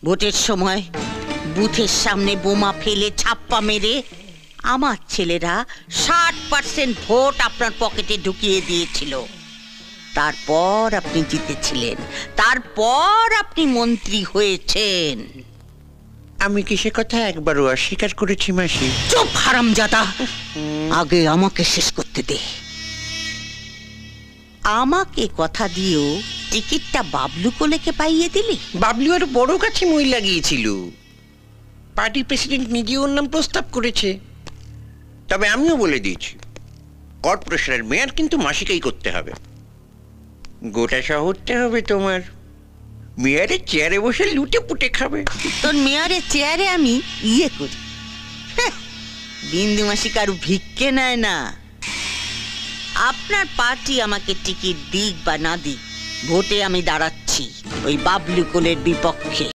ভোটের সময় বুথের সামনে বোমা ফেলে ছাপ্পা মেরে আমার ছেলেরা 60% ভোট আপনার পকেটে ঢুকিয়ে দিয়েছিল। তারপর আপনি জিতেছিলেন, তারপর আপনি মন্ত্রী হয়েছেন। আমি কি সে কথা একবারও অস্বীকার করেছি মাসি? চুপ হারামজাদা, আগে আমাকে শেষ করতে দে। আমাকে কথা দিয়েও টিকিটটা বাবলু কোলেকে পাইয়ে দিলি। বাবলু আর বড় কাছে মই লাগিয়েছিল। পার্টি প্রেসিডেন্ট নিজে ওর নাম প্রস্তাব করেছে। তবে আমিও বলে দিয়েছি, কর্পোরেশনের মেয়র কিন্তু মাসিকেই করতে হবে। গোটা শহরটা হবে তোমার। মেয়রের চেয়ারে বসে লুটে পুটে খাবে। তোর মেয়রের চেয়ারে আমি ইয়ে করি। বিন্দু মাসি কারু ভিক্ষে নেয় না। আপনার পার্টি আমাকে টিকিট দিক বা না দিক, ভোটে আমি দাঁড়াচ্ছি ওই বাবলু কোলের বিপক্ষে।